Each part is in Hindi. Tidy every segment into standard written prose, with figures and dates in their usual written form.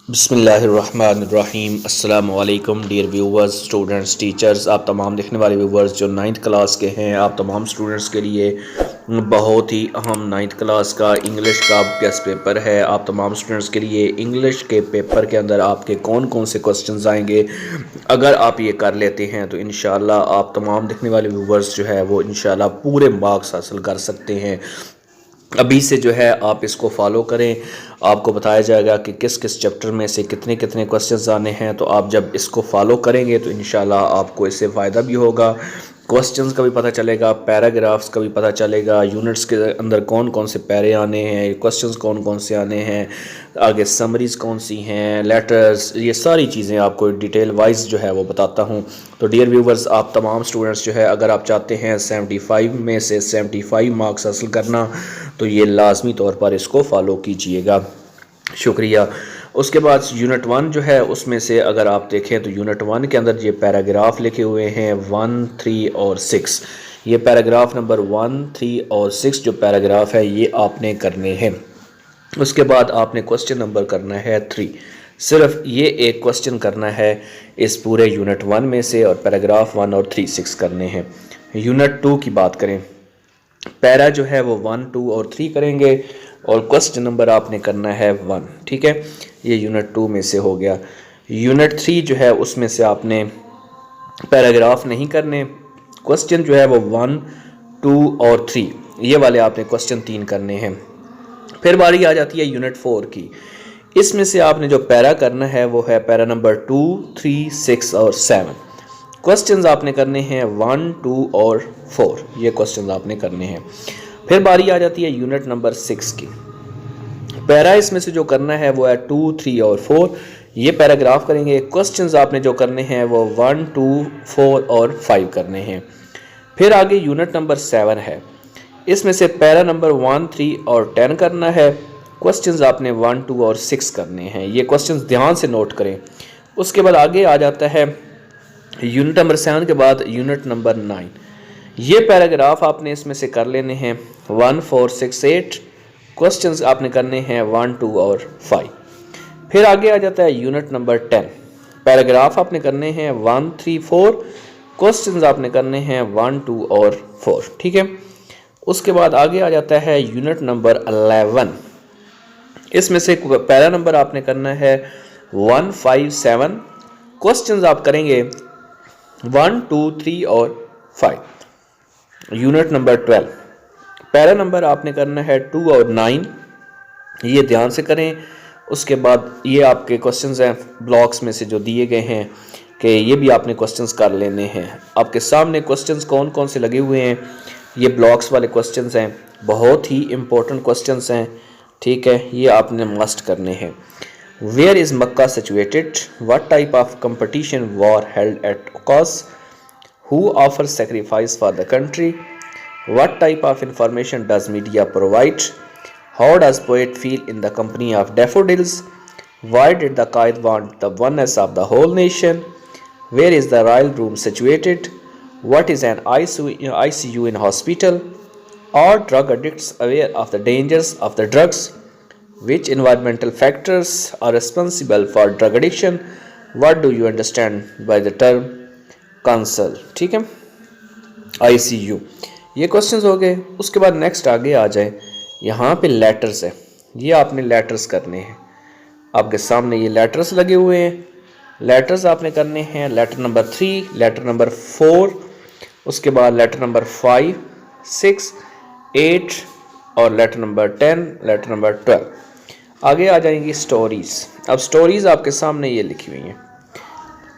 बिस्मिल्लाहिर्रहमानिर्रहीम। अस्सलामु अलैकुम डियर व्यूवर्स, स्टूडेंट्स, टीचर्स। आप तमाम देखने वाले व्यूवर्स जो नाइन्थ क्लास के हैं, आप तमाम स्टूडेंट्स के लिए बहुत ही अहम नाइन्थ क्लास का इंग्लिश का गेस्ट पेपर है। आप तमाम स्टूडेंट्स के लिए इंग्लिश के पेपर के अंदर आपके कौन कौन से क्वेश्चंस आएंगे, अगर आप ये कर लेते हैं तो इंशाल्लाह आप तमाम देखने वाले व्यूवर्स जो है वो इंशाल्लाह पूरे मार्क्स हासिल कर सकते हैं। अभी से जो है आप इसको फॉलो करें, आपको बताया जाएगा कि किस किस चैप्टर में से कितने कितने क्वेश्चंस आने हैं। तो आप जब इसको फॉलो करेंगे तो इंशाल्लाह आपको इससे फ़ायदा भी होगा, क्वेश्चंस का भी पता चलेगा, पैराग्राफ्स का भी पता चलेगा, यूनिट्स के अंदर कौन कौन से पैरे आने हैं, क्वेश्चंस कौन कौन से आने हैं, आगे समरीज़ कौन सी हैं, लेटर्स, ये सारी चीज़ें आपको डिटेल वाइज जो है वो बताता हूँ। तो डियर व्यूवर्स, आप तमाम स्टूडेंट्स जो है अगर आप चाहते हैं 75 में से 75 मार्क्स हासिल करना तो ये लाजमी तौर पर इसको फॉलो कीजिएगा। शुक्रिया। उसके बाद यूनिट 1 जो है उसमें से अगर आप देखें तो यूनिट 1 के अंदर ये पैराग्राफ लिखे हुए हैं 1, 3 और 6। ये पैराग्राफ नंबर 1, 3 और 6 जो पैराग्राफ है ये आपने करने हैं। उसके बाद आपने क्वेश्चन नंबर करना है 3। सिर्फ ये एक क्वेश्चन करना है इस पूरे यूनिट 1 में से, और पैराग्राफ 1 और 3, 6 करने हैं। यूनिट 2 की बात करें, पैरा जो है वो 1, 2 और 3 करेंगे, और क्वेश्चन नंबर आपने करना है 1। ठीक है, ये यूनिट 2 में से हो गया। यूनिट 3 जो है उसमें से आपने पैराग्राफ नहीं करने, क्वेश्चन जो है वो 1, 2 और 3 ये वाले आपने क्वेश्चन 3 करने हैं। फिर बारी आ जाती है यूनिट 4 की। इसमें से आपने जो पैरा करना है वो है पैरा नंबर 2, 3, 6 और 7। क्वेश्चंस आपने करने हैं 1, 2 और 4, ये क्वेश्चंस आपने करने हैं। फिर बारी आ जाती है यूनिट नंबर 6 की। पैरा इसमें से जो करना है वो है 2, 3 और 4, ये पैराग्राफ करेंगे। क्वेश्चंस आपने जो करने हैं वो 1, 2, 4 और 5 करने हैं। फिर आगे यूनिट नंबर 7 है, इसमें से पैरा नंबर 1, 3 और 10 करना है। क्वेश्चंस आपने 1, 2 और 6 करने हैं, ये क्वेश्चंस ध्यान से नोट करें। उसके बाद आगे आ जाता है यूनिट नंबर 7 के बाद यूनिट नंबर 9। ये पैराग्राफ आपने इसमें से कर लेने हैं 1, 4, 6, 8। क्वेश्चंस आपने करने हैं 1, 2 और 5। फिर आगे आ जाता है यूनिट नंबर 10। पैराग्राफ आपने करने हैं 1, 3, 4। क्वेश्चंस आपने करने हैं 1, 2 और 4। ठीक है, उसके बाद आगे आ जाता है यूनिट नंबर 11। इसमें से पैरा नंबर आपने करना है 1, 5, 7। क्वेश्चंस आप करेंगे 1, 2, 3 और 5। यूनिट नंबर 12, पैरा नंबर आपने करना है 2 और 9, ये ध्यान से करें। उसके बाद ये आपके क्वेश्चंस हैं ब्लॉक्स में से जो दिए गए हैं कि ये भी आपने क्वेश्चंस कर लेने हैं। आपके सामने क्वेश्चंस कौन कौन से लगे हुए हैं, ये ब्लॉक्स वाले क्वेश्चंस हैं, बहुत ही इंपॉर्टेंट क्वेश्चंस हैं। ठीक है, ये आपने मस्ट करने हैं। Where is Mecca situated, what type of competition war held at cause, who offers sacrifice for the country, what type of information does media provide, how does poet feel in the company of daffodils, why did the Qaid want the oneness of the whole nation, where is the royal room situated, what is an ICU in hospital, are drug addicts aware of the dangers of the drugs, which environmental factors are responsible for drug addiction, what do you understand by the term Kansal. ठीक है, ICU, ये क्वेश्चंस हो गए। उसके बाद नेक्स्ट आगे आ जाए, यहाँ पे लेटर्स है, ये आपने लेटर्स करने हैं। आपके सामने ये लेटर्स लगे हुए हैं, लेटर्स आपने करने हैं। लेटर नंबर 3, लेटर नंबर 4, उसके बाद लेटर नंबर 5, 6, 8 और लेटर नंबर 10, लेटर नंबर 12। आगे आ जाएंगी स्टोरीज। अब स्टोरीज आपके सामने ये लिखी हुई हैं।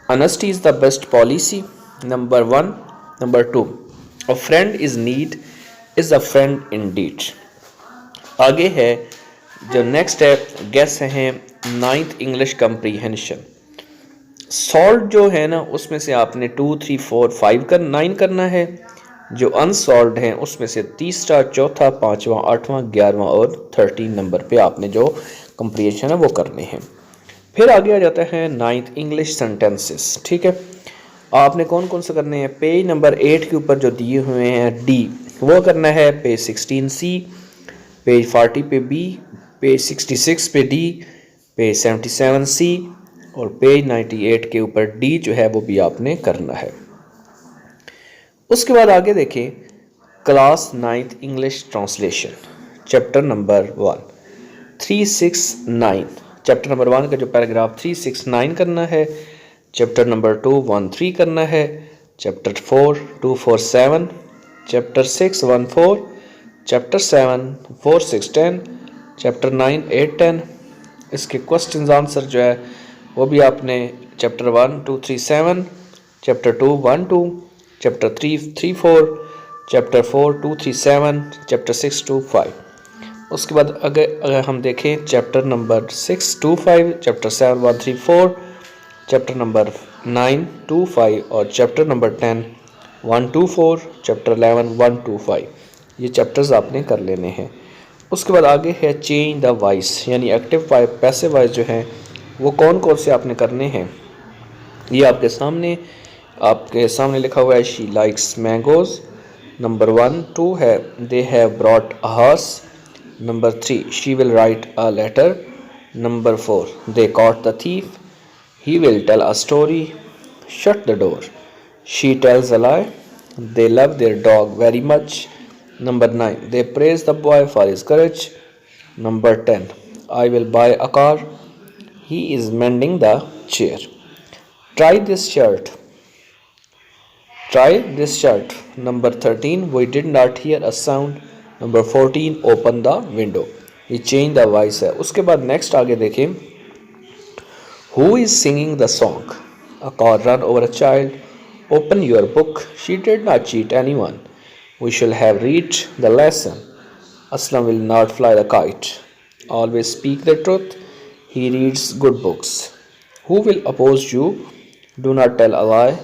Honesty is the best policy. Number 1. Number 2. A friend is need is a friend indeed. आगे है जो नेक्स्ट है, गेस हैं 9th इंग्लिश कम्प्रीहेंशन। सॉल्व जो है ना उसमें से आपने 2, 3, 4, 5 कर 9 करना है। जो अनसॉल्व हैं उसमें से तीसरा, चौथा, पाँचवा, 8वां, 11वां और 13 नंबर पे आपने जो कम्प्रीहेंशन है वो करने हैं। फिर आगे आ जाता है 9th इंग्लिश सेंटेंसेस। ठीक है, आपने कौन कौन से करने हैं, पेज नंबर 8 के ऊपर जो दिए हुए हैं डी वो करना है, पेज 16 सी, पेज 40 पे बी, पेज 66 पे डी, पेज 77 सी और पेज 98 के ऊपर डी जो है वो भी आपने करना है। उसके बाद आगे देखें class 9th English translation chapter number 1 369। Chapter number 1 का जो पैराग्राफ 369 करना है, चैप्टर नंबर 2 13 करना है, चैप्टर 4 247, चैप्टर 6 14, चैप्टर 7 4 6 10, चैप्टर 9 8 10। इसके क्वेश्चंस आंसर जो है वो भी आपने chapter 1 2 3 7, chapter 2 1 2, chapter 3 3 4, chapter 4 2 3 7, chapter 6 2 5। उसके बाद अगर हम देखें chapter number 6 2 5, chapter 7 1 3 4, chapter number 9 2 5 और चैप्टर नंबर 10 1 2 4, चैप्टर 11 1 2 5। ये चैप्टर्स आपने कर लेने हैं। उसके बाद आगे है चेंज द वॉइस, यानी एक्टिव पैसिव वॉइस जो है वो कौन कौन से आपने करने हैं। ये आपके सामने लिखा हुआ है शी लाइक्स मैंगोज। नंबर 1 2 है they have brought a horse. Number 3 she will write a letter. Number 4 they caught the thief. He will tell a story. Shut the door. She tells a lie. They love their dog very much. Number 9 they praise the boy for his courage. Number 10 I will buy a car. He is mending the chair. Try this shirt. Try this shirt. Number 13 we did not hear a sound. Number 14 open the window. ये change the voice है। उसके बाद next आगे देखें who is singing the song. A car run over a child. Open your book. She did not cheat anyone. We shall have read the lesson. Aslam will not fly the kite. Always speak the truth. He reads good books. Who will oppose you? Do not tell a lie.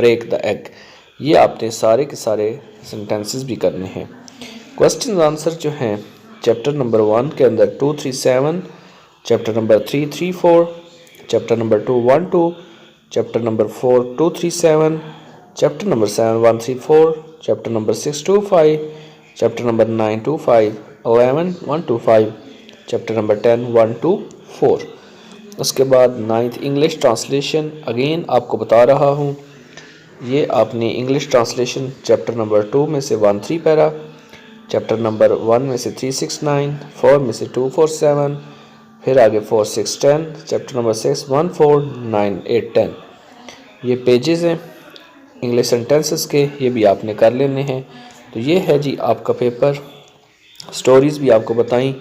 Break the egg. ये आपने सारे के सारे सेंटेंसेस भी करने हैं। क्वेश्चन आंसर जो हैं चैप्टर नंबर 1 के अंदर 2 3 7, chapter number 3 3 4, chapter number 2 1 2, chapter number 4 2 3 7, chapter number 7 1 3 4, chapter number 6 2 5, chapter number 9 2 5, 11 1 2 5, chapter number 10 1 2 4। उसके बाद 9th इंग्लिश ट्रांसलेशन अगेन आपको बता रहा हूँ। ये आपने इंग्लिश ट्रांसलेशन चैप्टर नंबर 2 में से 1 3 पैरा, चैप्टर नंबर 1 में से 3 6 9, 4 में से 2 4 7, फिर आगे 4 6 10, चैप्टर नंबर 6 1 4 9 8 10। ये पेजेस हैं इंग्लिश सेंटेंसेस के, ये भी आपने कर लेने हैं। तो ये है जी आपका पेपर। स्टोरीज़ भी आपको बताई,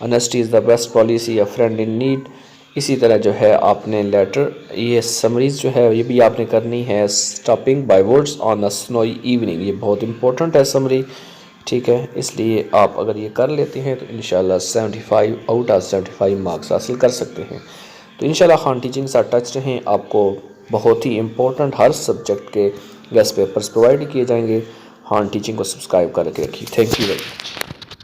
honesty is the best policy, a friend in need. इसी तरह जो है आपने लेटर, ये समरीज जो है ये भी आपने करनी है। Stopping by words on a snowy evening, ये बहुत इंपॉर्टेंट है समरी, ठीक है। इसलिए आप अगर ये कर लेते हैं तो इंशाल्लाह 75 आउट ऑफ 75 मार्क्स हासिल कर सकते हैं। तो इंशाल्लाह खान टीचिंग के साथ टच रहें। आपको बहुत ही इंपॉर्टेंट हर सब्जेक्ट के गेस्ट पेपर्स प्रोवाइड किए जाएंगे। खान टीचिंग को सब्सक्राइब करके रखिए। Thank you very much.